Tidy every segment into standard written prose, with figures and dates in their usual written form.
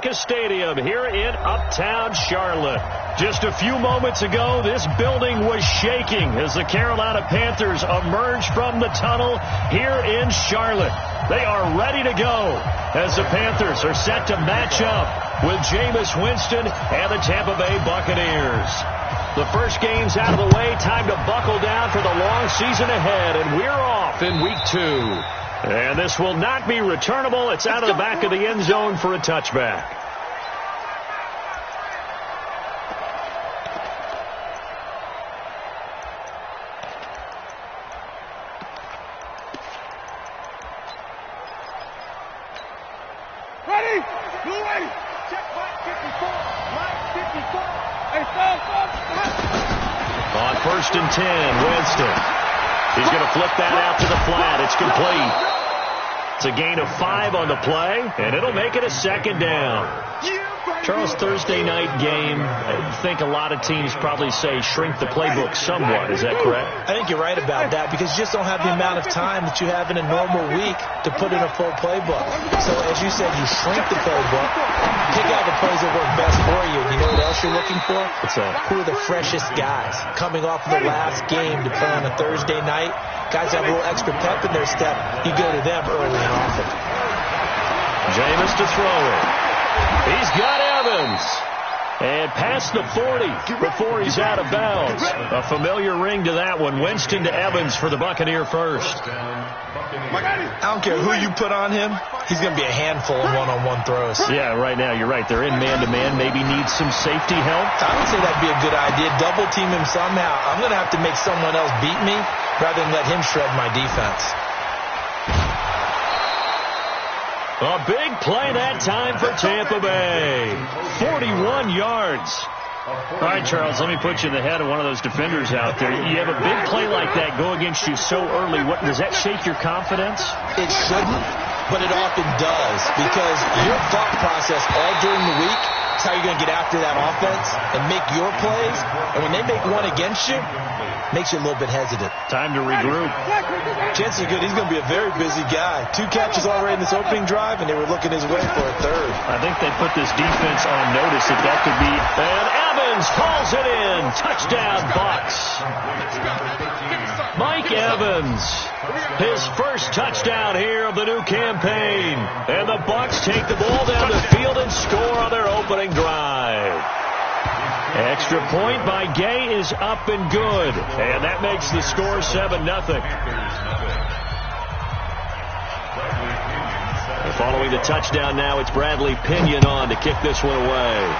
bobbieaka Stadium here in Uptown Charlotte. Just a few moments ago, this building was shaking as the Carolina Panthers emerged from the tunnel here in Charlotte. They are ready to go as the Panthers are set to match up with Jameis Winston and the Tampa Bay Buccaneers. The first game's out of the way. Time to buckle down for the long season ahead, and we're off in week 2. And this will not be returnable. It's out of the back of the end zone for a touchback. Ready? Blue ready. Check flag 54. Flag 54. Hey, stop. On 1st and 10, Winston. He's going to flip that out to the flat. It's complete. It's a gain of 5 on the play, and it'll make it a 2nd down. Charles, Thursday night game, I think a lot of teams probably say shrink the playbook somewhat. Is that correct? I think you're right about that because you just don't have the amount of time that you have in a normal week to put in a full playbook. So, as you said, you shrink the playbook, pick out the plays that work best for you. And you know what else you're looking for? What's that? Who are the freshest guys coming off of the last game to play on a Thursday night? Guys have a little extra pep in their step. You go to them early and often. Jameis to throw it. He's got Evans. And past the 40 before he's out of bounds. A familiar ring to that one. Winston to Evans for the Buccaneer first. I don't care who you put on him. He's going to be a handful of one-on-one throws. Yeah, right now you're right. They're in man-to-man. Maybe needs some safety help. I would say that'd be a good idea. Double team him somehow. I'm going to have to make someone else beat me rather than let him shred my defense. A big play that time for Tampa Bay. 41 yards. All right, Charles, let me put you in the head of one of those defenders out there. You have a big play like that go against you so early. What does that shake your confidence? It shouldn't, but it often does because your thought process all during the week is how you're going to get after that offense and make your plays. And when they make one against you, makes you a little bit hesitant. Time to regroup. Chances are good he's going to be a very busy guy. 2 catches already in this opening drive, and they were looking his way for a 3rd. I think they put this defense on notice that could be. And Evans calls it in. Touchdown, Bucs. Mike Evans, his first touchdown here of the new campaign. And the Bucs take the ball down the field and score on their opening drive. Extra point by Gay is up and good. And that makes the score 7-0. Following the touchdown now, it's Bradley Pinion on to kick this one away.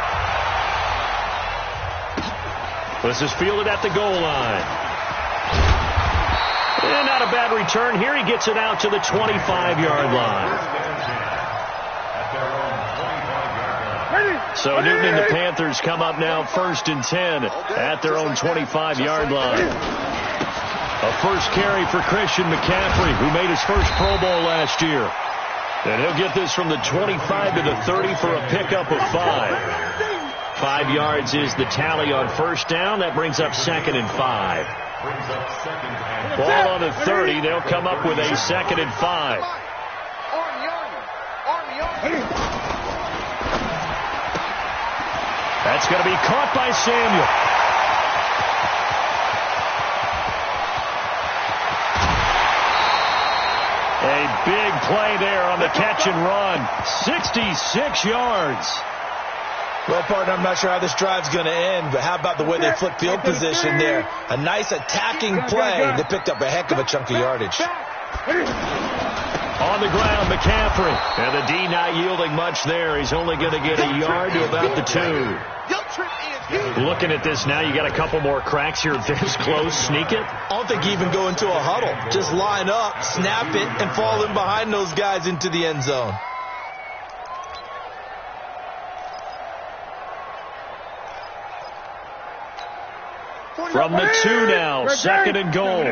This is fielded at the goal line. And not a bad return here. He gets it out to the 25-yard line. So Newton and the Panthers come up now 1st and 10 at their own 25-yard line. A first carry for Christian McCaffrey, who made his first Pro Bowl last year. And he'll get this from the 25 to the 30 for a pickup of 5. 5 yards is the tally on first down. That brings up 2nd and 5. Ball on the 30. They'll come up with a 2nd and 5. That's going to be caught by Samuel. A big play there on the catch and run. 66 yards. Well, partner, I'm not sure how this drive's going to end, but how about the way they flipped field position there? A nice attacking play. They picked up a heck of a chunk of yardage. On the ground, McCaffrey. And the D not yielding much there. He's only going to get a yard to about the 2. Looking at this now, you got a couple more cracks here this close. Sneak it? I don't think you even go into a huddle. Just line up, snap it, and fall in behind those guys into the end zone. From the 2 now, 2nd and goal.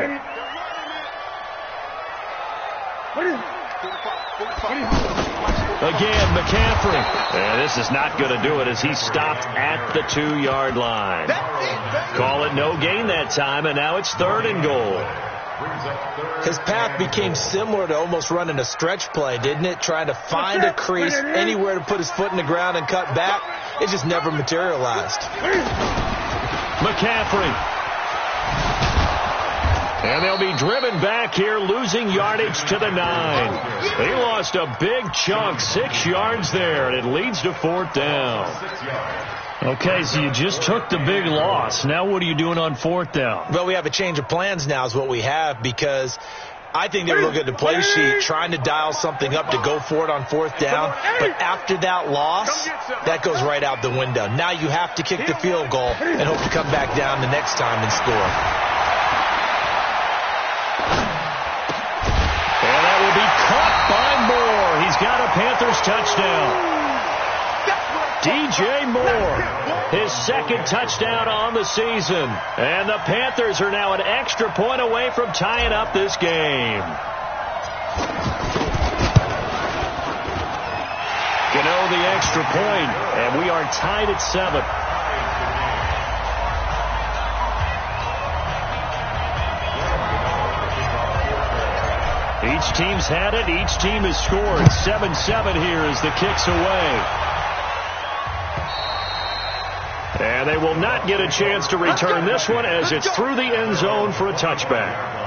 Again, McCaffrey. And this is not going to do it as he stopped at the 2-yard line. Call it no gain that time, and now it's 3rd and goal. His path became similar to almost running a stretch play, didn't it? Trying to find a crease, anywhere to put his foot in the ground and cut back. It just never materialized. McCaffrey. And they'll be driven back here, losing yardage to the 9. They lost a big chunk, 6 yards there, and it leads to 4th down. Okay, so you just took the big loss. Now what are you doing on 4th down? Well, we have a change of plans now is what we have, because I think they were looking at the play sheet, trying to dial something up to go for it on 4th down. But after that loss, that goes right out the window. Now you have to kick the field goal and hope to come back down the next time and score. Caught by Moore. He's got a Panthers touchdown. DJ Moore, his 2nd touchdown on the season. And the Panthers are now an extra point away from tying up this game. Gano the extra point, and we are tied at 7. Each team's had it. Each team has scored. 7-7 here as the kick's away. And they will not get a chance to return this one as it's through the end zone for a touchback.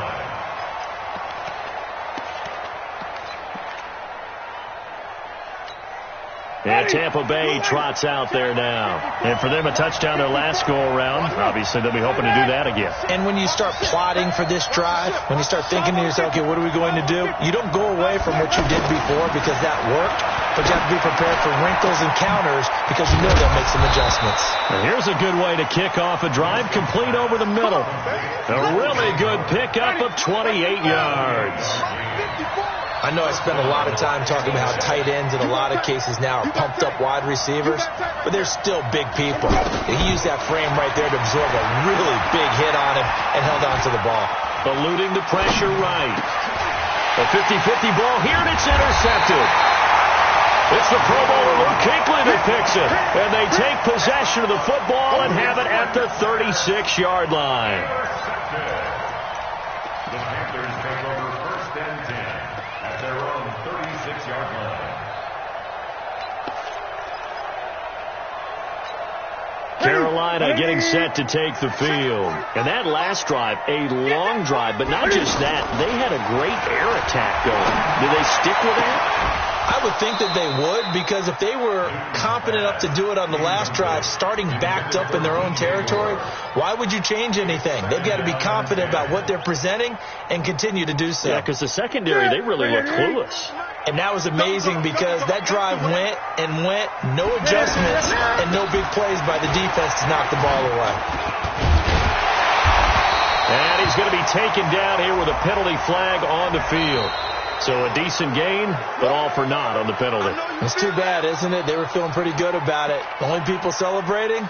And Tampa Bay trots out there now. And for them, a touchdown their last go-around. Obviously, they'll be hoping to do that again. And when you start plotting for this drive, when you start thinking to yourself, okay, what are we going to do? You don't go away from what you did before because that worked, but you have to be prepared for wrinkles and counters because you know they'll make some adjustments. And here's a good way to kick off a drive, complete over the middle. A really good pickup of 28 yards. I know I spent a lot of time talking about how tight ends in a lot of cases now are pumped up wide receivers, but they're still big people. He used that frame right there to absorb a really big hit on him and held on to the ball. Eluding the pressure right. A 50-50 ball here, and it's intercepted. It's the Pro Bowler Luke Kuechly that picks it, and they take possession of the football and have it at the 36-yard line. The Panthers take over 1st and 10 at their own 36-yard line. Carolina getting set to take the field. And that last drive, a long drive, but not just that. They had a great air attack going. Do they stick with that? I would think that they would, because if they were confident enough to do it on the last drive, starting backed up in their own territory, why would you change anything? They've got to be confident about what they're presenting and continue to do so. Yeah, because the secondary, they really look clueless. And that was amazing because that drive went and went, no adjustments, and no big plays by the defense to knock the ball away. And he's going to be taken down here with a penalty flag on the field. So a decent gain, but all for naught on the penalty. It's too bad, isn't it? They were feeling pretty good about it. The only people celebrating,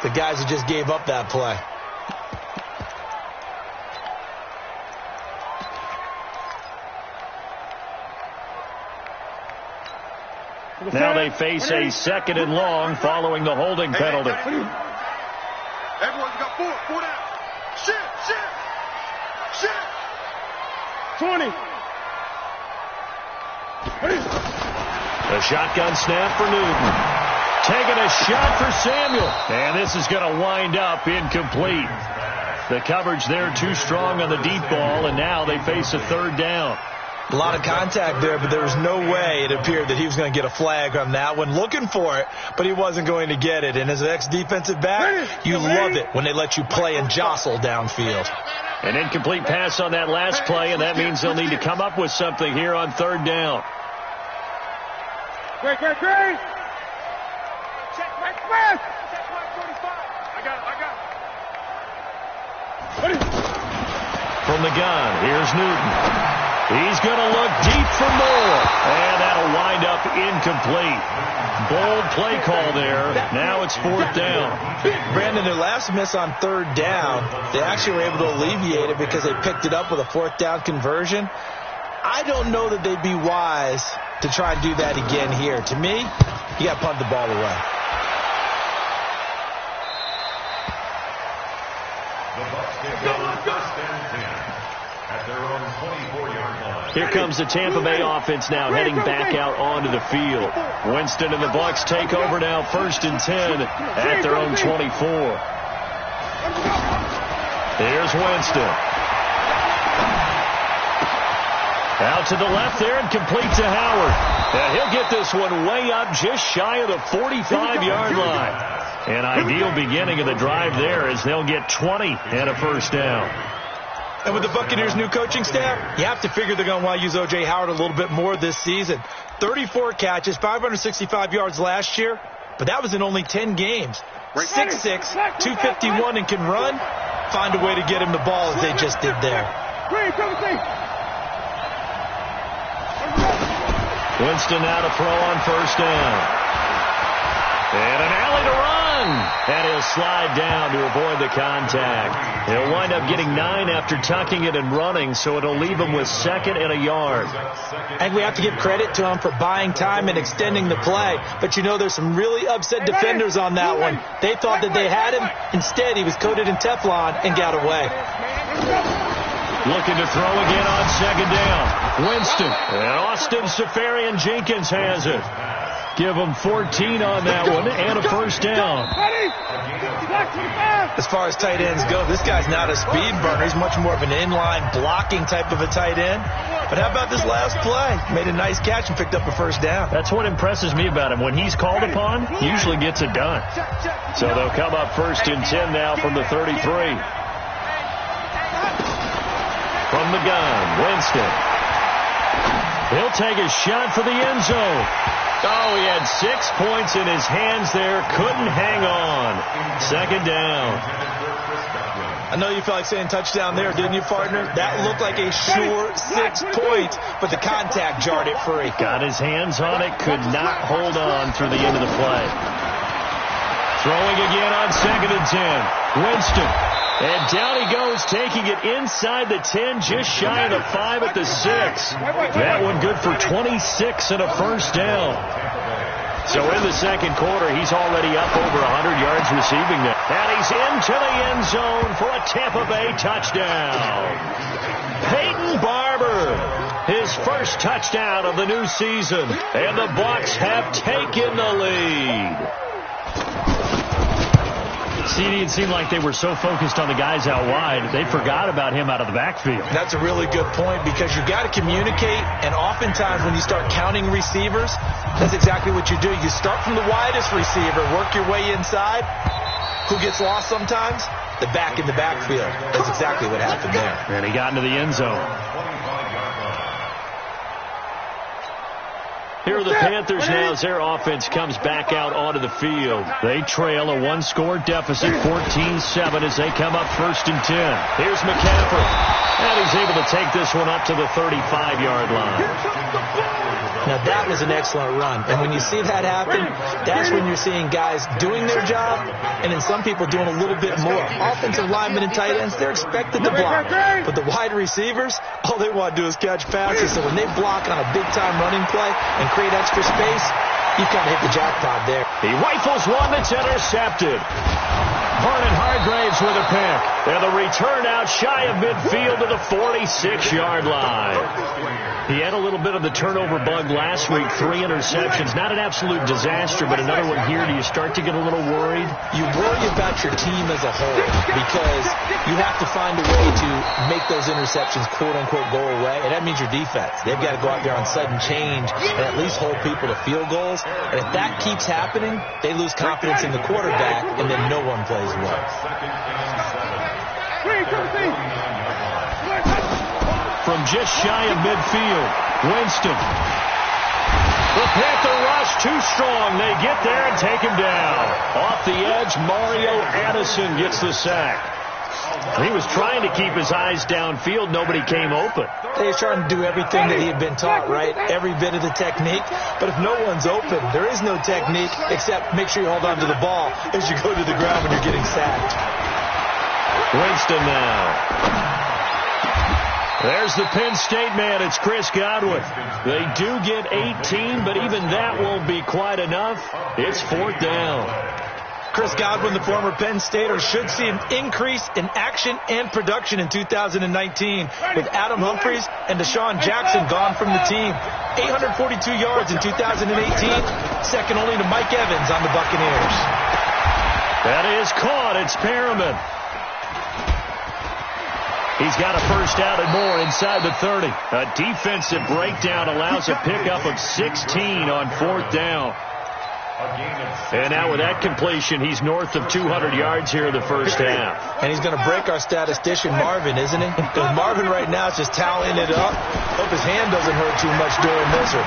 the guys who just gave up that play. Now they face a 2nd and long following the holding penalty. Everyone's got 4 down. Shit. 20. A shotgun snap for Newton. Taking a shot for Samuel. And this is going to wind up incomplete. The coverage there too strong on the deep ball, and now they face a 3rd down. A lot of contact there, but there was no way it appeared that he was going to get a flag on that one. Looking for it, but he wasn't going to get it. And as an ex-defensive back, you love it when they let you play and jostle downfield. An incomplete pass on that last play, and that means they'll need to come up with something here on 3rd down. Great. Check right fast. Check 45. I got it. From the gun, here's Newton. He's going to look deep for Moore, and that'll wind up incomplete. Bold play call there. Now it's 4th down. Brandon, their last miss on 3rd down, they actually were able to alleviate it because they picked it up with a 4th down conversion. I don't know that they'd be wise to try and do that again here. To me, you got to punt the ball away. The Bucs take over 1st and 10 at their own 24-yard line. Here comes the Tampa Bay offense now heading back out onto the field. Winston and the Bucs take over now, 1st and 10 at their own 24. Here's Winston. Out to the left there and complete to Howard. And he'll get this one way up just shy of the 45-yard line. An ideal beginning of the drive there as they'll get 20 and a 1st down. And with the Buccaneers' new coaching staff, you have to figure they're going to want to use O.J. Howard a little bit more this season. 34 catches, 565 yards last year, but that was in only 10 games. 6'6", 251, and can run. Find a way to get him the ball as they just did there. Winston now to throw on 1st down. And an alley to run. And he'll slide down to avoid the contact. He'll wind up getting 9 after tucking it and running, so it'll leave him with 2nd and a yard. I think we have to give credit to him for buying time and extending the play. But, you know, there's some really upset defenders on that one. They thought that they had him. Instead, he was coated in Teflon and got away. Looking to throw again on 2nd down. Winston. And Austin Safarian-Jenkins has it. Give him 14 on that one and a 1st down. As far as tight ends go, this guy's not a speed burner. He's much more of an inline blocking type of a tight end. But how about this last play? Made a nice catch and picked up a 1st down. That's what impresses me about him. When he's called upon, he usually gets it done. So they'll come up 1st and 10 now from the 33. From the gun, Winston. He'll take a shot for the end zone. Oh, he had 6 points in his hands there. Couldn't hang on. 2nd down. I know you felt like saying touchdown there, didn't you, partner? That looked like a sure 6 points, but the contact jarred it free. Got his hands on it. Could not hold on through the end of the play. Throwing again on 2nd and 10. Winston. And down he goes, taking it inside the 10, just shy of the 5 at the 6. That one good for 26 and a 1st down. So in the 2nd quarter, he's already up over 100 yards receiving there. And he's into the end zone for a Tampa Bay touchdown. Peyton Barber, his 1st touchdown of the new season. And the Bucs have taken the lead. CD, it seemed like they were so focused on the guys out wide, they forgot about him out of the backfield. That's a really good point because you've got to communicate, and oftentimes when you start counting receivers, that's exactly what you do. You start from the widest receiver, work your way inside. Who gets lost sometimes? The back in the backfield. That's exactly what happened there. And he got into the end zone. Here are the Panthers now as their offense comes back out onto the field. They trail a 1-score deficit, 14-7 as they come up 1st and 10. Here's McCaffrey. And he's able to take this one up to the 35-yard line. Now, that was an excellent run. And when you see that happen, that's when you're seeing guys doing their job and then some people doing a little bit more. Offensive linemen and tight ends, they're expected to block. But the wide receivers, all they want to do is catch passes. So when they block on a big-time running play and create extra space, you've kind of hit the jackpot there. He rifles one that's intercepted. Vernon Hargraves with a pick. And the return out shy of midfield to the 46-yard line. He had a little bit of the turnover bug last week, 3 interceptions. Not an absolute disaster, but another one here. Do you start to get a little worried? You worry about your team as a whole because you have to find a way to make those interceptions, quote-unquote, go away, and that means your defense. They've got to go out there on sudden change and at least hold people to field goals. And if that keeps happening, they lose confidence in the quarterback, and then no one plays well. From just shy of midfield, Winston. The Panther rush too strong. They get there and take him down. Off the edge, Mario Addison gets the sack. He was trying to keep his eyes downfield. Nobody came open. He was trying to do everything that he had been taught, right? Every bit of the technique. But if no one's open, there is no technique except make sure you hold on to the ball as you go to the ground when you're getting sacked. Winston now. There's the Penn State man. It's Chris Godwin. They do get 18, but even that won't be quite enough. It's 4th down. Chris Godwin, the former Penn Stater, should see an increase in action and production in 2019 with Adam Humphries and Deshaun Jackson gone from the team. 842 yards in 2018, second only to Mike Evans on the Buccaneers. That is caught. It's Perriman. He's got a first down and more inside the 30. A defensive breakdown allows a pickup of 16 on fourth down. And now with that completion, he's north of 200 yards here in the first half. And he's going to break our statistician Marvin, isn't he? Because Marvin right now is just tallying it up. Hope his hand doesn't hurt too much during this, or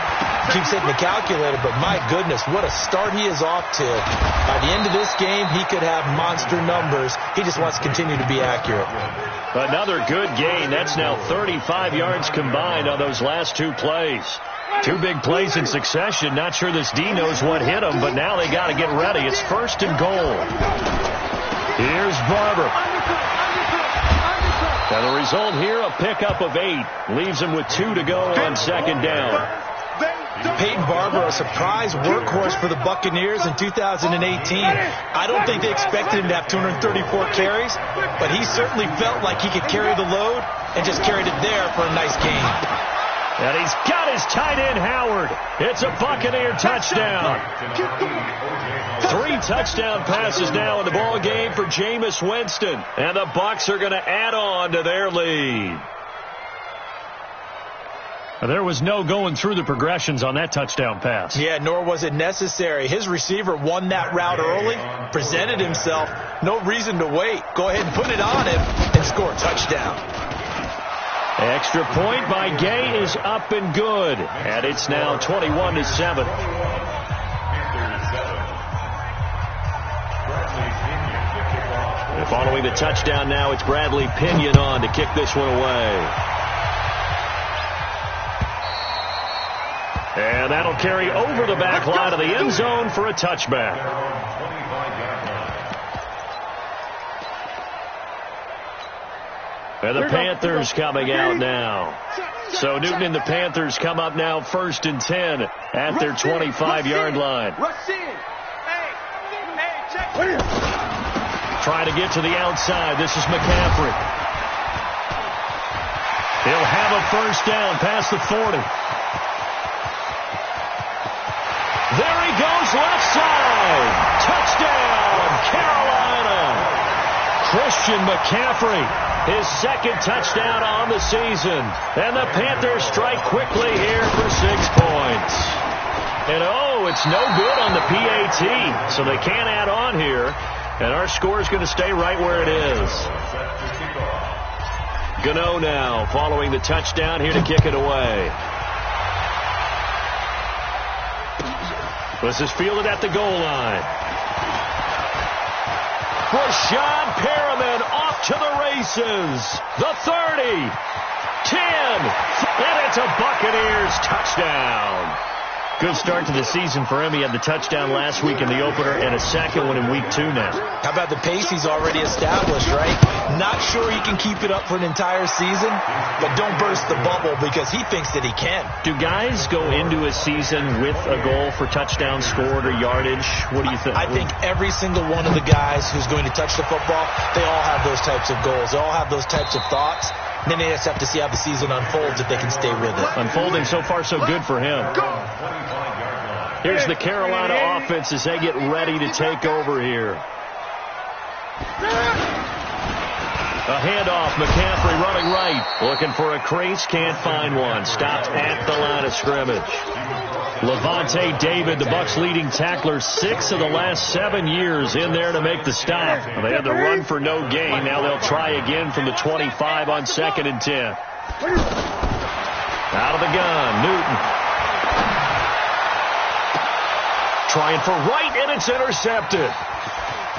keeps hitting the calculator. But my goodness, what a start he is off to. By the end of this game, he could have monster numbers. He just wants to continue to be accurate. Another good gain. That's now 35 yards combined on those last two plays. Two big plays in succession. Not sure this D knows what hit him, but now they got to get ready. It's first and goal. Here's Barber. And the result here, a pickup of 8. Leaves him with 2 to go on second down. Peyton Barber, a surprise workhorse for the Buccaneers in 2018. I don't think they expected him to have 234 carries, but he certainly felt like he could carry the load and just carried it there for a nice gain. And he's got his tight end, Howard. It's a Buccaneer touchdown. 3 touchdown passes now in the ball game for Jameis Winston. And the Bucs are going to add on to their lead. There was no going through the progressions on that touchdown pass. Yeah, nor was it necessary. His receiver won that route early, presented himself. No reason to wait. Go ahead and put it on him and score a touchdown. Extra point by Gay is up and good. And it's now 21-7. And following the touchdown now, it's Bradley Pinion on to kick this one away. And that'll carry over the back line of the end zone for a touchback. And the Panthers coming out now. So Newton and the Panthers come up now first and 10 at their 25-yard line. Trying to get to the outside. This is McCaffrey. He'll have a first down past the 40. There he goes, left side. Touchdown, Carolina. Christian McCaffrey, his second touchdown on the season. And the Panthers strike quickly here for 6 points. And it's no good on the PAT, so they can't add on here. And our score is going to stay right where it is. Gano now following the touchdown here to kick it away. This is fielded at the goal line. Rashad Perriman off to the races. The 30, 10, and it's a Buccaneers touchdown. Good start to the season for him. He had the touchdown last week in the opener and a second one in week 2 now. How about the pace he's already established, right? Not sure he can keep it up for an entire season, but don't burst the bubble because he thinks that he can. Do guys go into a season with a goal for touchdown scored or yardage? What do you think? I think every single one of the guys who's going to touch the football, they all have those types of goals. They all have those types of thoughts. Then they just have to see how the season unfolds if they can stay with it. Unfolding so far so good for him. Here's the Carolina offense as they get ready to take over here. A handoff, McCaffrey running right. Looking for a crease, can't find one. Stopped at the line of scrimmage. Levante David, the Bucs leading tackler, 6 of the last 7 years in there to make the stop. They had the run for no gain. Now they'll try again from the 25 on 2nd and 10. Out of the gun, Newton. Trying for right, and it's intercepted.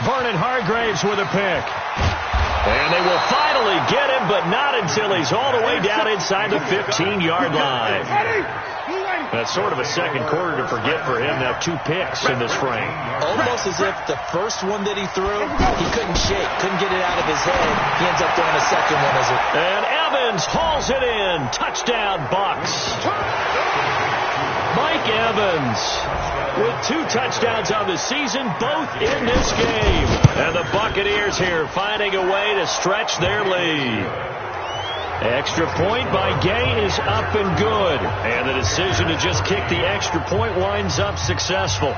Vernon Hargraves with a pick. And they will finally get him, but not until he's all the way down inside the 15-yard line. That's sort of a second quarter to forget for him. Now 2 picks in this frame. Almost as if the first one that he threw, he couldn't shake, couldn't get it out of his head. He ends up throwing a second one. And Evans hauls it in. Touchdown, Bucs. Mike Evans with 2 touchdowns on the season, both in this game. And the Buccaneers here finding a way to stretch their lead. Extra point by Gay is up and good. And the decision to just kick the extra point winds up successful.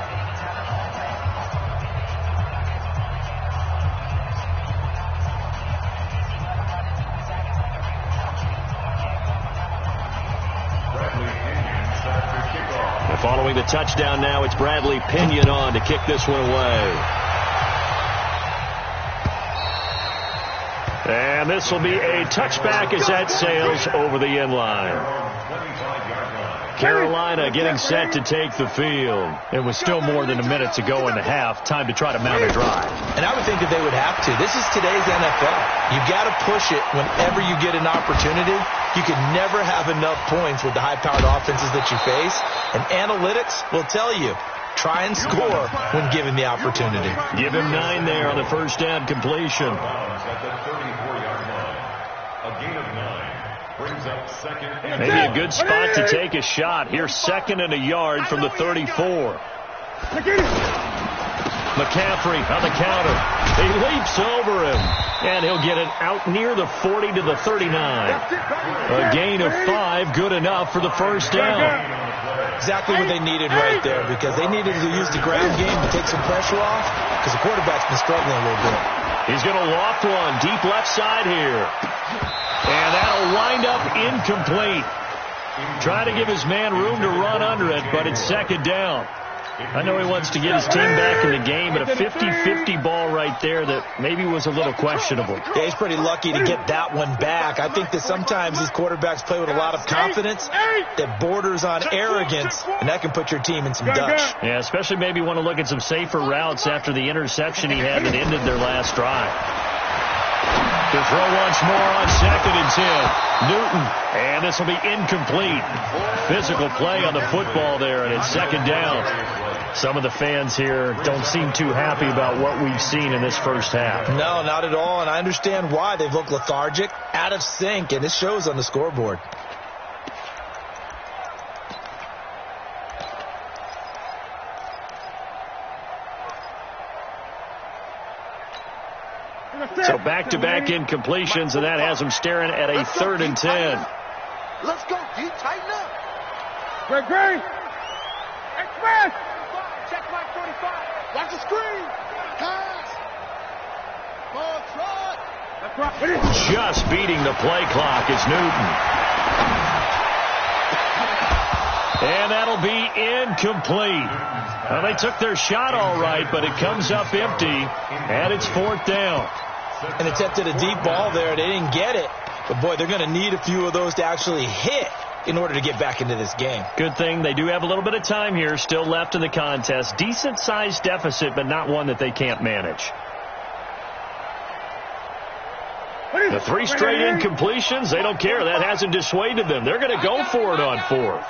Following the touchdown now, it's Bradley Pinion on to kick this one away. And this will be a touchback as that sails over the end line. Carolina getting set to take the field. It was still more than a minute to go in the half. Time to try to mount a drive. And I would think that they would have to. This is today's NFL. You've got to push it whenever you get an opportunity. You can never have enough points with the high-powered offenses that you face. And analytics will tell you, try and score when given the opportunity. Give him 9 there on the first down completion. At the 34-yard line. A gain of 9 brings up second. Maybe a good spot to take a shot. Here's 2nd and a yard from the 34. McCaffrey on the counter. He leaps over him, and he'll get it out near the 40 to the 39. A gain of 5, good enough for the first down. Exactly what they needed right there, because they needed to use the ground game to take some pressure off, because the quarterback's been struggling a little bit. He's going to loft one deep left side here. And that'll wind up incomplete. Trying to give his man room to run under it, but it's 2nd down. I know he wants to get his team back in the game, but a 50-50 ball right there that maybe was a little questionable. Yeah, he's pretty lucky to get that one back. I think that sometimes these quarterbacks play with a lot of confidence that borders on arrogance, and that can put your team in some dutch. Yeah, especially maybe want to look at some safer routes after the interception he had that ended their last drive. To throw once more on 2nd and 10. Newton, and this will be incomplete. Physical play on the football there, and it's 2nd down. Some of the fans here don't seem too happy about what we've seen in this first half. No, not at all, and I understand why. They've looked lethargic, out of sync, and it shows on the scoreboard. So back-to-back incompletions, and that has them staring at a 3rd and 10. Let's go, D. Tighten up. Great. Express. Check my 45. Watch the screen. Pass. Ball trot. That's right. Just beating the play clock is Newton. And that'll be incomplete. Well, they took their shot all right, but it comes up empty, and it's 4th down. And attempted a deep ball there. They didn't get it. But, boy, they're going to need a few of those to actually hit in order to get back into this game. Good thing they do have a little bit of time here still left in the contest. Decent-sized deficit, but not one that they can't manage. The 3 straight incompletions, they don't care. That hasn't dissuaded them. They're going to go for it on 4th.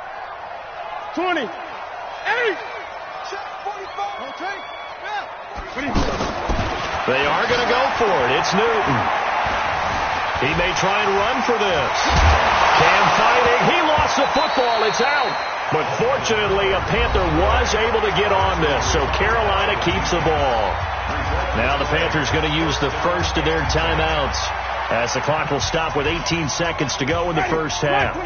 20. 8. Check 45. Okay. Yeah. They are going to go for it. It's Newton. He may try and run for this. Cam fighting. He lost the football. It's out. But fortunately, a Panther was able to get on this, so Carolina keeps the ball. Now the Panthers going to use the first of their timeouts as the clock will stop with 18 seconds to go in the first half.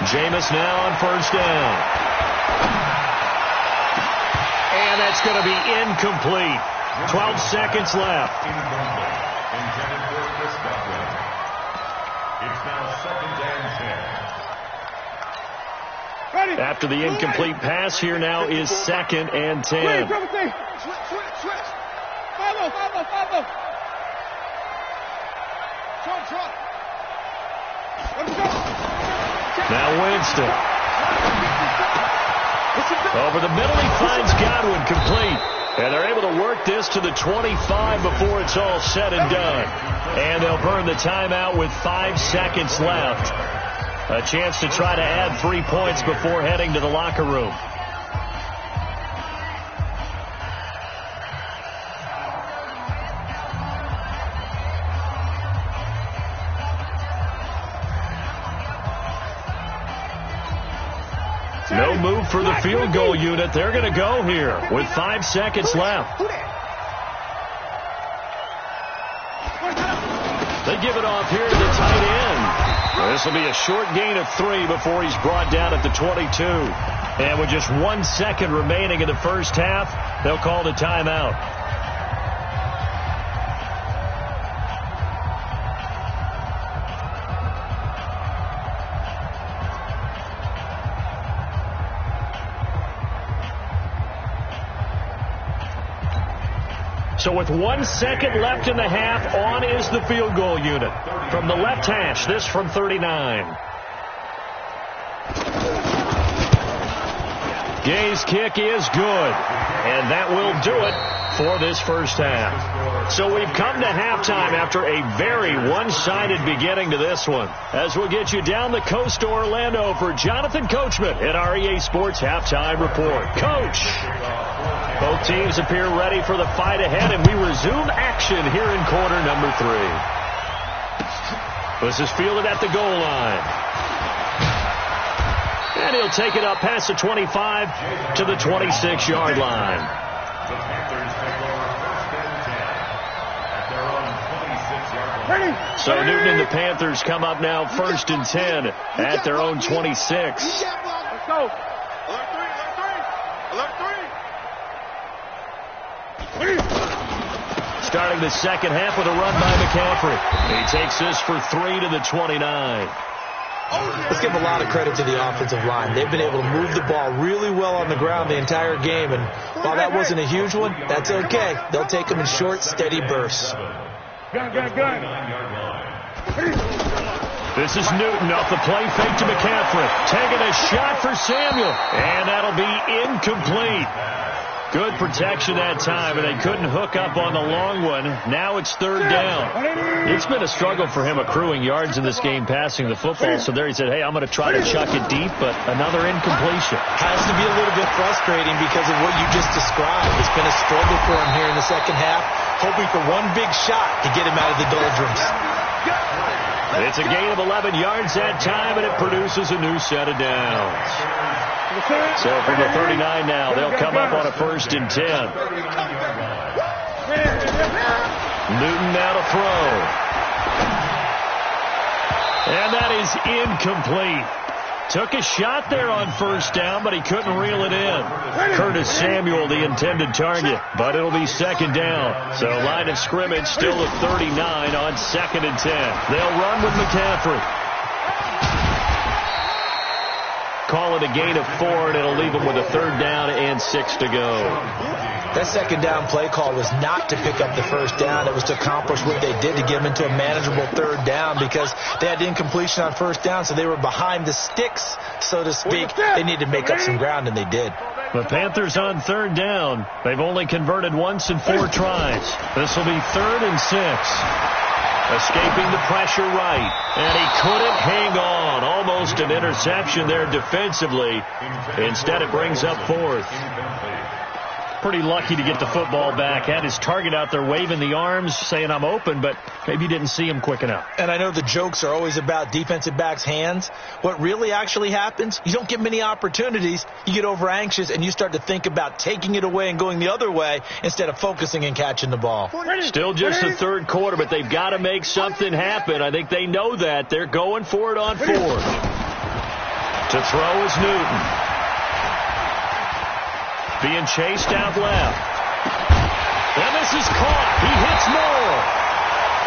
Jameis now on first down. And that's going to be incomplete. 12 seconds left. Intended for Chris Godwin. It's now 2nd and 10. After the incomplete pass, here now is 2nd and 10. Switch. Follow. Now Winston. Over the middle, he finds Godwin complete. And they're able to work this to the 25 before it's all said and done. And they'll burn the timeout with 5 seconds left. A chance to try to add 3 points before heading to the locker room. No move for the field goal unit. They're going to go here with 5 seconds left. They give it off here to the tight end. This will be a short gain of 3 before he's brought down at the 22. And with just 1 second remaining in the first half, they'll call the timeout. So with 1 second left in the half, on is the field goal unit. From the left hash, this from 39. Gay's kick is good, and that will do it for this first half. So we've come to halftime after a very one-sided beginning to this one. As we'll get you down the coast to Orlando for Jonathan Coachman at our EA Sports Halftime Report. Coach! Both teams appear ready for the fight ahead, and we resume action here in quarter number 3. This is fielded at the goal line. And he'll take it up past the 25 to the 26-yard line. The Panthers take over first and 10 at their own 26-yard line. So Newton and the Panthers come up now first and 10 at their own 26. Let's go. Starting the second half with a run by McCaffrey. He takes this for 3 to the 29. Let's give a lot of credit to the offensive line. They've been able to move the ball really well on the ground the entire game, and while that wasn't a huge one, that's okay. They'll take them in short, steady bursts. Gun. This is Newton off the play fake to McCaffrey. Taking a shot for Samuel, and that'll be incomplete. Good protection that time, and they couldn't hook up on the long one. Now it's third down. It's been a struggle for him accruing yards in this game passing the football, so there he said, hey, I'm going to try to chuck it deep, but another incompletion. Has to be a little bit frustrating because of what you just described. It's been a struggle for him here in the second half, hoping for one big shot to get him out of the doldrums. It's a gain of 11 yards that time, and it produces a new set of downs. So from the 39 now, they'll come up on a first and 10. Newton now to throw. And that is incomplete. Took a shot there on first down, but he couldn't reel it in. Curtis Samuel, the intended target, but it'll be second down. So line of scrimmage still at 39 on second and 10. They'll run with McCaffrey. Call it a gain of 4, and it'll leave them with a third down and 6 to go. That second down play call was not to pick up the first down. It was to accomplish what they did to get them into a manageable third down because they had incompletion on first down, so they were behind the sticks, so to speak. They needed to make up some ground, and they did. The Panthers on third down. They've only converted once in 4 tries. This will be third and 6. Escaping the pressure right, and he couldn't hang on. Almost an interception there defensively. Instead, it brings up fourth. Pretty lucky to get the football back. Had his target out there waving the arms, saying I'm open, but maybe didn't see him quick enough. And I know the jokes are always about defensive backs' hands. What really actually happens, you don't get many opportunities. You get over anxious, and you start to think about taking it away and going the other way instead of focusing and catching the ball. Still just the third quarter, but they've got to make something happen. I think they know that. They're going for it on fourth. To throw is Newton. Being chased out left. And this is caught. He hits Moore.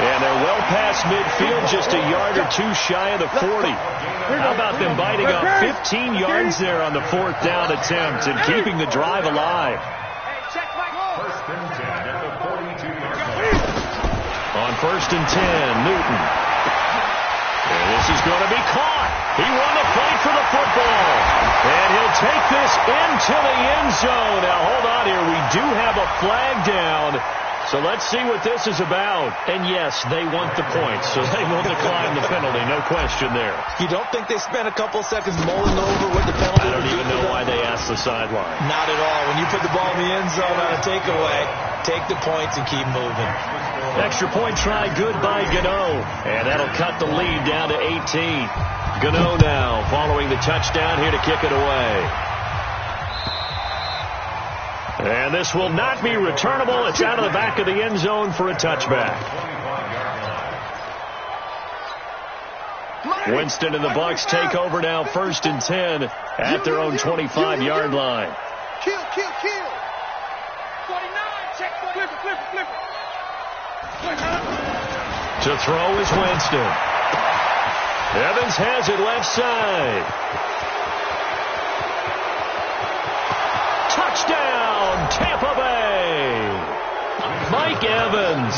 And they're well past midfield, just a yard or 2 shy of the 40. How about them biting up 15 yards there on the fourth down attempt and keeping the drive alive? First and 10 at the 42-yard line. On first and 10, Newton. And this is going to be caught. He won the fight for the football. And he'll take this into the end zone. Now, hold on here. We do have a flag down. So let's see what this is about. And, yes, they want the points, so they will decline the penalty. No question there. You don't think they spent a couple seconds mulling over what the penalty I don't even know why they asked the sideline. Not at all. When you put the ball in the end zone on a takeaway, take the points and keep moving. Extra point try good by Gano. And that'll cut the lead down to 18. Gano now following the touchdown here to kick it away. And this will not be returnable. It's out of the back of the end zone for a touchback. Winston and the Bucs take over now, 1st and 10 at their own 25-yard line. Kill. 49, check, flip it. To throw is Winston. Evans has it left side. Touchdown, Tampa Bay. Mike Evans,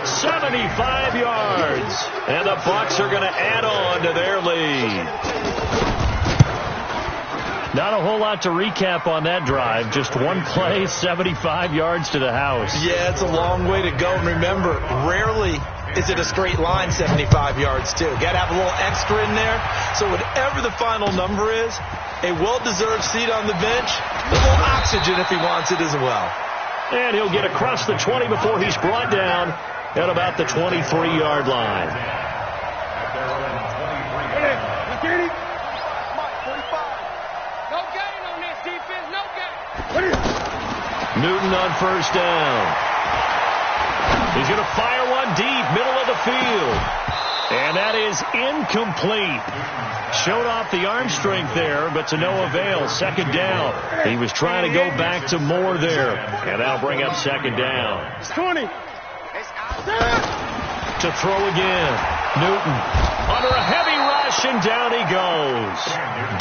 75 yards. And the Bucs are going to add on to their lead. Not a whole lot to recap on that drive. Just one play, 75 yards to the house. Yeah, it's a long way to go. And remember, rarely is it a straight line 75 yards, too. Got to have a little extra in there. So whatever the final number is, a well-deserved seat on the bench, a little oxygen if he wants it as well. And he'll get across the 20 before he's brought down at about the 23-yard line. No gain on this defense, no gain. Newton on 1st down. He's going to fire one deep, middle of the field. And that is incomplete. Showed off the arm strength there, but to no avail. 2nd down. He was trying to go back to Moore there. And that'll bring up 2nd down. 20. To throw again. Newton under a heavy rush, and down he goes.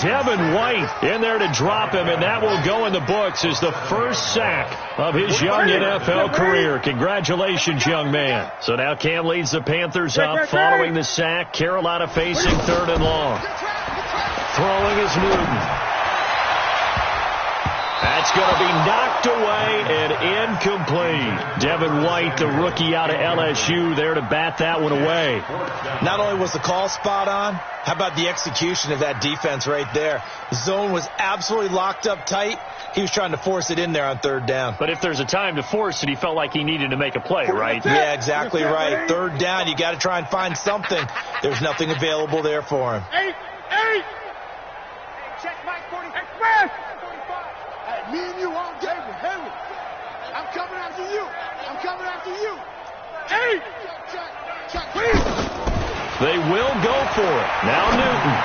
Devin White in there to drop him, and that will go in the books as the first sack of his young NFL career. Congratulations, young man. So now Cam leads the Panthers up following the sack. Carolina facing 3rd and long. Throwing is Newton. That's going to be knocked away and incomplete. Devin White, the rookie out of LSU, there to bat that one away. Not only was the call spot on, how about the execution of that defense right there? The zone was absolutely locked up tight. He was trying to force it in there on 3rd down. But if there's a time to force it, he felt like he needed to make a play, right? Yeah, exactly right. 3rd down, you got to try and find something. There's nothing available there for him. 8. Check Mike 40. Express. Me and you all day with Henry. I'm coming after you. 8. Check, please. They will go for it. Now Newton.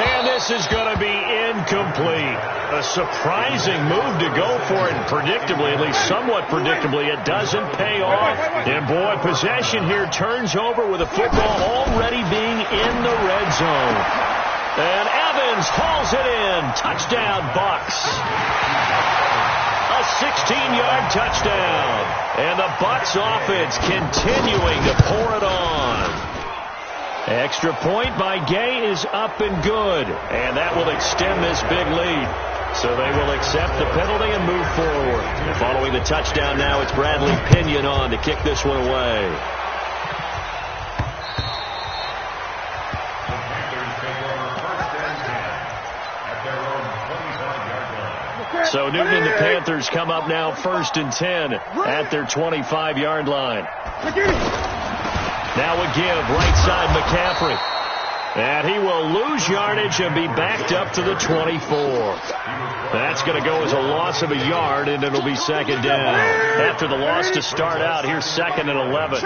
And this is going to be incomplete. A surprising move to go for it, and predictably, at least somewhat predictably, it doesn't pay off. And boy, possession here turns over with the football already being in the red zone. And Evans hauls it in. Touchdown, Bucs. A 16-yard touchdown. And the Bucs offense continuing to pour it on. Extra point by Gay is up and good. And that will extend this big lead. So they will accept the penalty and move forward. And following the touchdown now, it's Bradley Pinion on to kick this one away. So Newton and the Panthers come up now 1st and 10 at their 25-yard line. Now a give, right side McCaffrey. And he will lose yardage and be backed up to the 24. That's going to go as a loss of a yard, and it'll be 2nd down. After the loss to start out, here's 2nd and 11.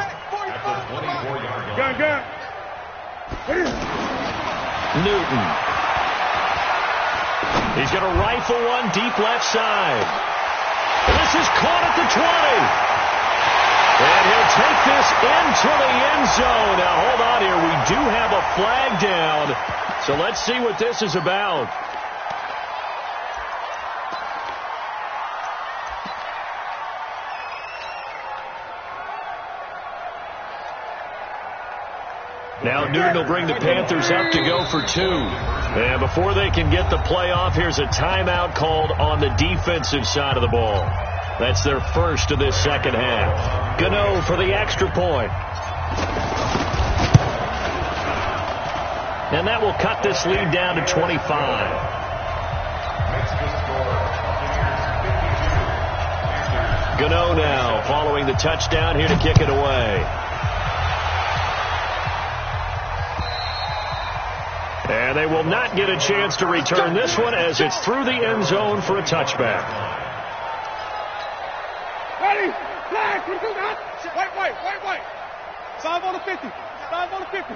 Newton. He's going to rifle one deep left side. This is caught at the 20. And he'll take this into the end zone. Now, hold on here. We do have a flag down. So let's see what this is about. Now Newton will bring the Panthers up to go for 2. And before they can get the play off, here's a timeout called on the defensive side of the ball. That's their first of this 2nd half. Gano for the extra point. And that will cut this lead down to 25. Gano now following the touchdown here to kick it away. And they will not get a chance to return this one as it's through the end zone for a touchback. Ready? Flag. Wait. 5 on the 50. 5 on the 50.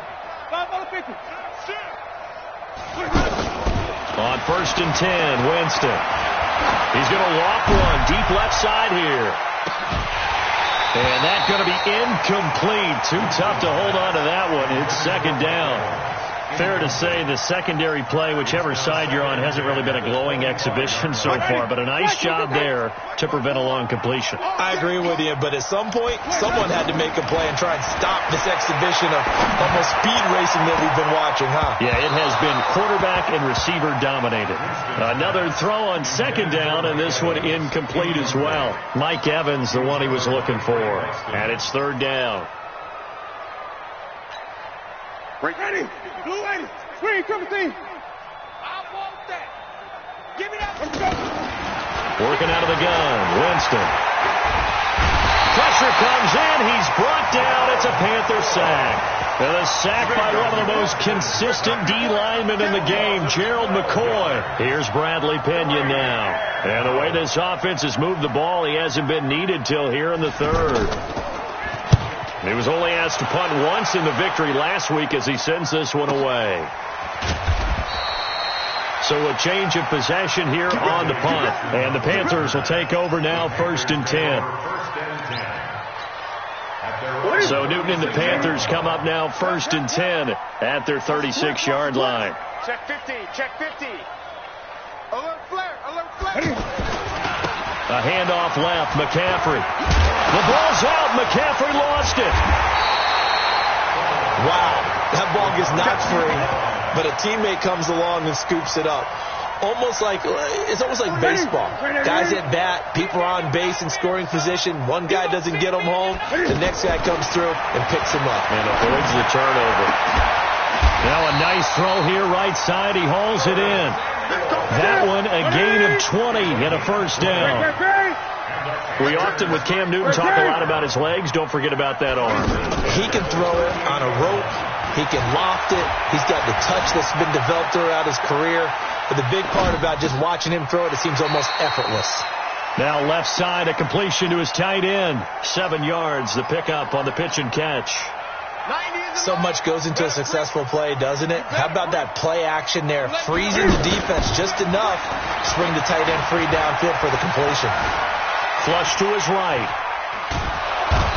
5 on the 50. On 1st and 10, Winston. He's going to loft one deep left side here. And that's going to be incomplete. Too tough to hold on to that one. It's 2nd down. Fair to say the secondary play, whichever side you're on, hasn't really been a glowing exhibition so far, but a nice job there to prevent a long completion. I agree with you, but at some point, someone had to make a play and try and stop this exhibition of almost speed racing that we've been watching, huh? Yeah, it has been quarterback and receiver dominated. Another throw on 2nd down, and this one incomplete as well. Mike Evans, the one he was looking for. And it's 3rd down. Ready? Blue 80. Screen, Timothy. I want that. Give me that. Let's go. Working out of the gun. Winston. Pressure comes in. He's brought down. It's a Panther sack. And a sack by one of the most consistent D linemen in the game, Gerald McCoy. Here's Bradley Pinion now. And the way this offense has moved the ball, he hasn't been needed till here in the 3rd. He was only asked to punt once in the victory last week as he sends this one away. So a change of possession here on the punt. And the Panthers will take over now 1st and 10. So Newton and the Panthers come up now 1st and 10 at their 36-yard line. Check 50. Check 50. Alert flare. Alert flare. A handoff left. McCaffrey. The ball's out. McCaffrey lost it. Wow. That ball gets knocked free, but a teammate comes along and scoops it up. It's almost like baseball. Guys at bat, people are on base in scoring position. One guy doesn't get him home. The next guy comes through and picks him up. And avoids the turnover. Now a nice throw here right side. He hauls it in. That one a gain of 20 and a 1st down. We often, with Cam Newton, talk a lot about his legs. Don't forget about that arm. He can throw it on a rope. He can loft it. He's got the touch that's been developed throughout his career. But the big part about just watching him throw it, it seems almost effortless. Now left side, a completion to his tight end. 7 yards, the pickup on the pitch and catch. So much goes into a successful play, doesn't it? How about that play action there? Freezing the defense just enough to swing the tight end free downfield for the completion. Flush to his right.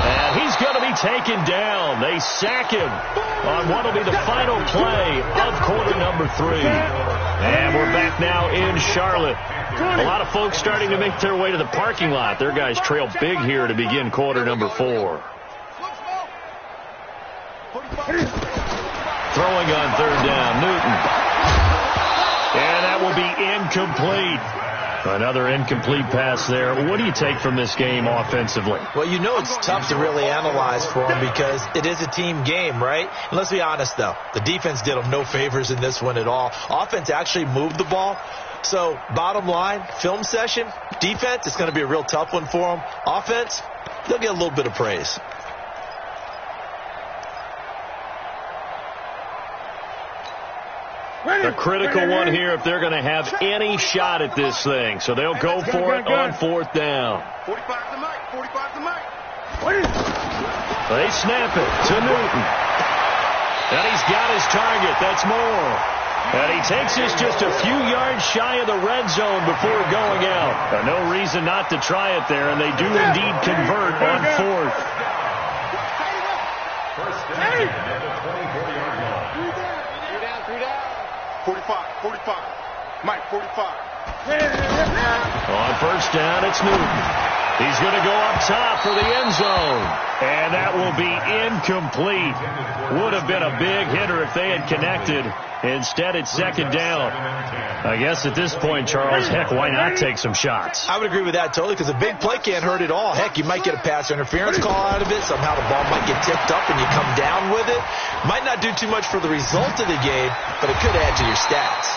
And he's going to be taken down. They sack him on what will be the final play of quarter number 3. And we're back now in Charlotte. A lot of folks starting to make their way to the parking lot. Their guys trail big here to begin quarter number 4. Throwing on 3rd down, Newton. And that will be incomplete. Another incomplete pass there. What do you take from this game offensively? Well, you know it's tough to really analyze for them because it is a team game, right? And let's be honest, though. The defense did them no favors in this one at all. Offense actually moved the ball. So, bottom line, film session, defense, it's going to be a real tough one for them. Offense, they'll get a little bit of praise. A critical one here if they're going to have any shot at this thing. So they'll go for it on 4th down. 45 to Mike. 45 to Mike. They snap it to Newton. And he's got his target. That's more. And he takes this just a few yards shy of the red zone before going out. No reason not to try it there, and they do indeed convert on 4th. First down at the 24-yard line. 45. Mike, 45. On 1st down, it's Newton. He's going to go up top for the end zone. And that will be incomplete. Would have been a big hitter if they had connected. Instead, it's 2nd down. I guess at this point, Charles, heck, why not take some shots? I would agree with that totally because a big play can't hurt at all. Heck, you might get a pass interference call out of it. Somehow the ball might get tipped up and you come down with it. Might not do too much for the result of the game, but it could add to your stats.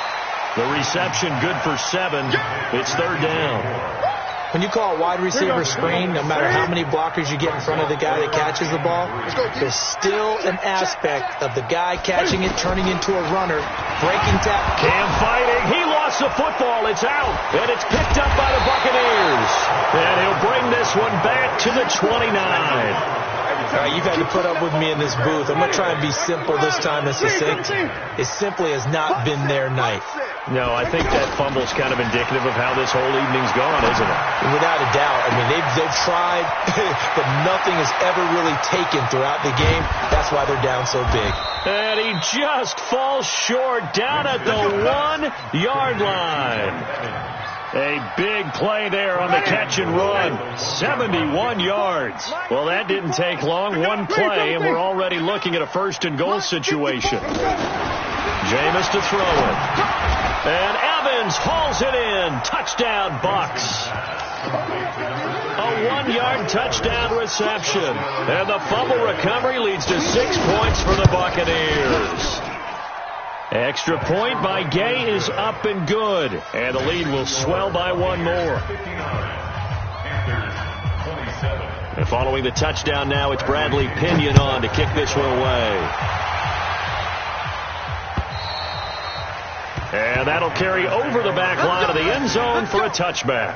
The reception good for 7. It's 3rd down. When you call a wide receiver screen, no matter how many blockers you get in front of the guy that catches the ball, there's still an aspect of the guy catching it, turning into a runner, breaking tackle. Cam fighting. He lost the football. It's out. And it's picked up by the Buccaneers. And he'll bring this one back to the 29. All right, you've had to put up with me in this booth. I'm going to try and be simple this time and succinct. It simply has not been their night. No, I think that fumble's kind of indicative of how this whole evening's gone, isn't it? Without a doubt. I mean, they've tried, but nothing has ever really taken throughout the game. That's why they're down so big. And he just falls short down at the 1-yard line. A big play there on the catch and run. 71 yards. Well, that didn't take long. One play, and we're already looking at a 1st and goal situation. Jameis to throw it. And Evans hauls it in. Touchdown, Bucs. A 1-yard touchdown reception. And the fumble recovery leads to 6 points for the Buccaneers. Extra point by Gay is up and good. And the lead will swell by one more. And following the touchdown now, it's Bradley Pinion on to kick this one away. And that'll carry over the back line of the end zone for a touchback.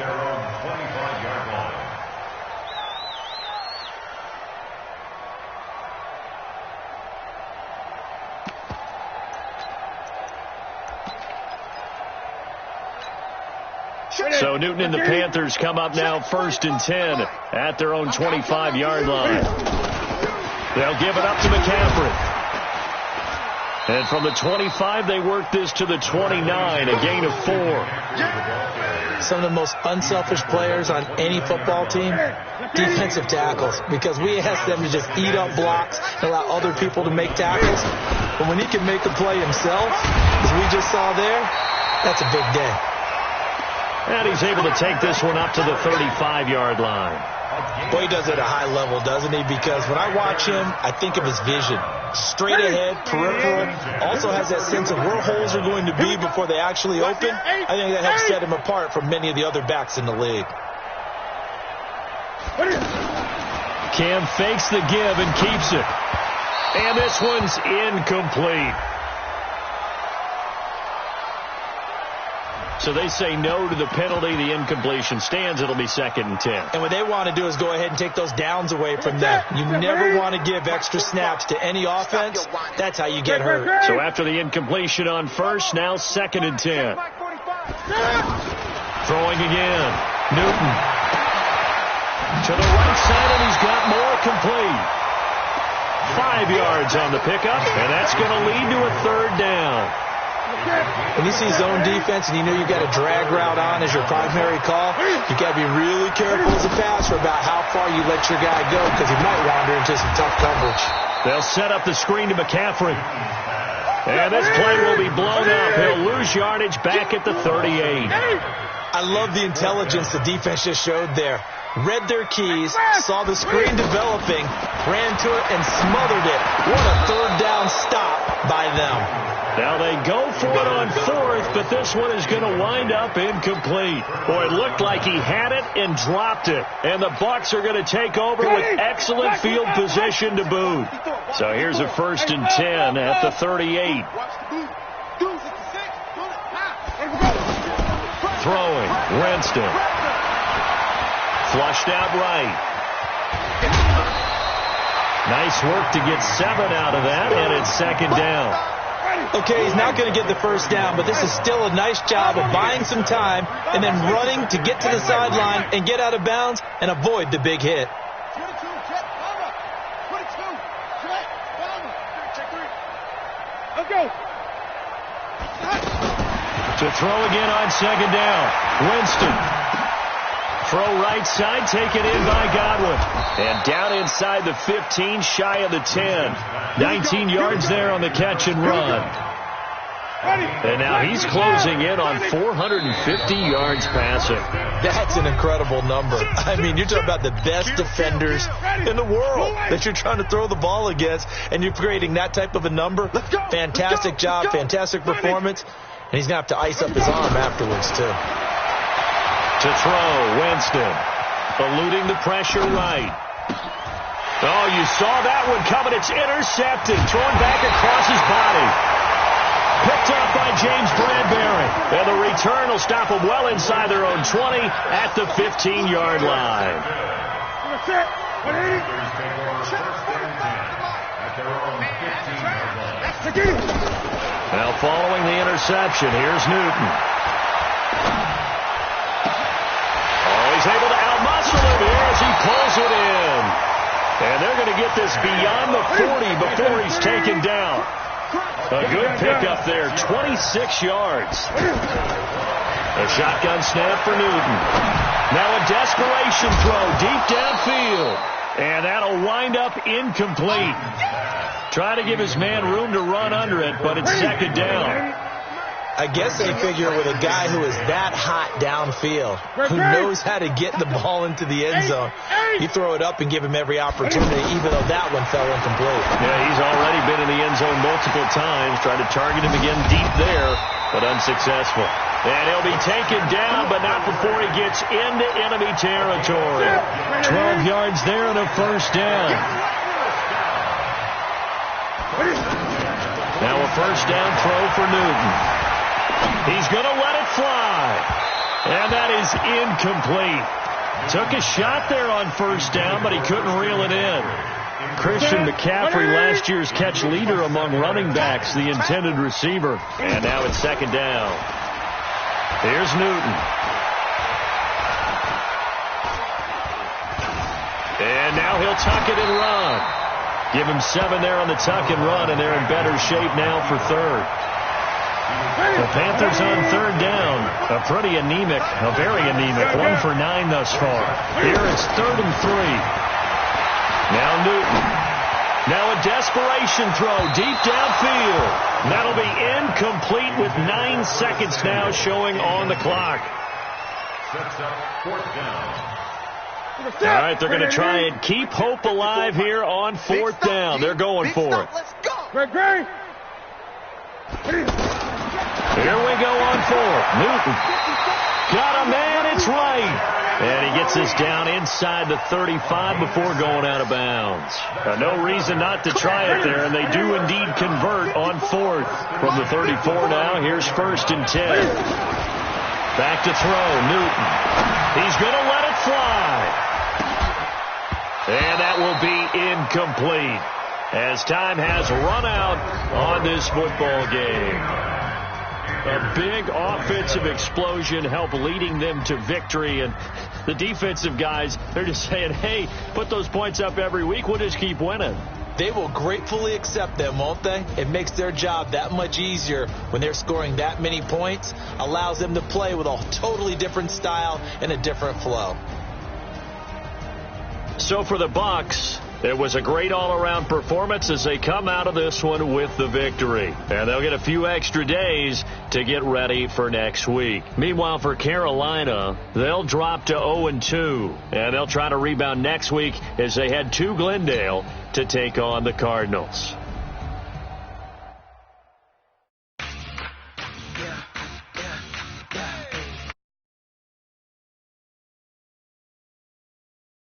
So Newton and the Panthers come up now 1st and 10 at their own 25-yard line. They'll give it up to McCaffrey. And from the 25, they work this to the 29, a gain of 4. Some of the most unselfish players on any football team, defensive tackles, because we ask them to just eat up blocks and allow other people to make tackles. But when he can make the play himself, as we just saw there, that's a big day. And he's able to take this one up to the 35-yard line. Boy, he does it at a high level, doesn't he? Because when I watch him, I think of his vision. Straight ahead, peripheral. Also has that sense of where holes are going to be before they actually open. I think that helps set him apart from many of the other backs in the league. Cam fakes the give and keeps it. And this one's incomplete. So they say no to the penalty. The incompletion stands. It'll be 2nd and 10. And what they want to do is go ahead and take those downs away from them. You never want to give extra snaps to any offense. That's how you get hurt. So after the incompletion on 1st, now 2nd and 10. Throwing again. Newton. To the right side, and he's got more complete. 5 yards on the pickup, and that's going to lead to a 3rd down. When you see zone defense and you know you've got a drag route on as your primary call, you've got to be really careful as a passer about how far you let your guy go, because he might wander into some tough coverage. They'll set up the screen to McCaffrey. And this play will be blown up. He'll lose yardage back at the 38. I love the intelligence the defense just showed there. Read their keys, saw the screen developing, ran to it, and smothered it. What a 3rd down stop by them. Now they go for it on 4th, but this one is going to wind up incomplete. Boy, it looked like he had it and dropped it. And the Bucs are going to take over with excellent field position to boot. So here's a 1st and 10 at the 38. Throwing, Winston. Flushed out right. Nice work to get 7 out of that, and it's 2nd down. Okay, he's not going to get the 1st down, but this is still a nice job of buying some time and then running to get to the sideline and get out of bounds and avoid the big hit. Let's go. To throw again on 2nd down. Winston. Throw right side, taken in by Godwin. And down inside the 15, shy of the 10. 19 yards there on the catch and run. And now he's closing in on 450 yards passing. That's an incredible number. I mean, you're talking about the best defenders in the world that you're trying to throw the ball against, and you're creating that type of a number. Fantastic job, fantastic performance. And he's going to have to ice up his arm afterwards, too. To throw, Winston. Eluding the pressure right. Oh, you saw that one coming. It's intercepted. Thrown back across his body. Picked up by James Bradbury. And the return will stop them well inside their own 20 at the 15-yard line. Now following the interception, here's Newton. Oh, he's able to outmuscle him here as he pulls it in. And they're going to get this beyond the 40 before he's taken down. A good pickup there, 26 yards. A shotgun snap for Newton. Now a desperation throw deep downfield. And that'll wind up incomplete. Trying to give his man room to run under it, but it's second down. I guess they figure with a guy who is that hot downfield, who knows how to get the ball into the end zone, you throw it up and give him every opportunity, even though that one fell incomplete. Yeah, he's already been in the end zone multiple times, tried to target him again deep there, but unsuccessful. And he'll be taken down, but not before he gets into enemy territory. 12 yards there and a first down. Now a first down throw for Newton. He's going to let it fly. And that is incomplete. Took a shot there on first down, but he couldn't reel it in. Christian McCaffrey, last year's catch leader among running backs, the intended receiver. And now it's second down. Here's Newton. And now he'll tuck it and run. Give him 7 there on the tuck and run, and they're in better shape now for third. The Panthers on third down. A pretty anemic, a very anemic, 1 for 9 thus far. Here it's 3rd and 3. Now Newton. Now a desperation throw deep downfield. That'll be incomplete with 9 seconds now showing on the clock. All right, they're going to try and keep hope alive here on 4th down. They're going for it. Let's go. Here we go on 4th. Newton. Got a man, it's right. And he gets this down inside the 35 before going out of bounds. No reason not to try it there, and they do indeed convert on 4th. From the 34 now, here's 1st and 10. Back to throw, Newton. He's going to let it fly. And that will be incomplete as time has run out on this football game. A big offensive explosion helped leading them to victory, and the defensive guys, they're just saying, hey, put those points up every week, we'll just keep winning. They will gratefully accept them, won't they? It makes their job that much easier when they're scoring that many points, allows them to play with a totally different style and a different flow. So for the Bucs, it was a great all-around performance as they come out of this one with the victory. And they'll get a few extra days to get ready for next week. Meanwhile, for Carolina, they'll drop to 0-2. And they'll try to rebound next week as they head to Glendale to take on the Cardinals.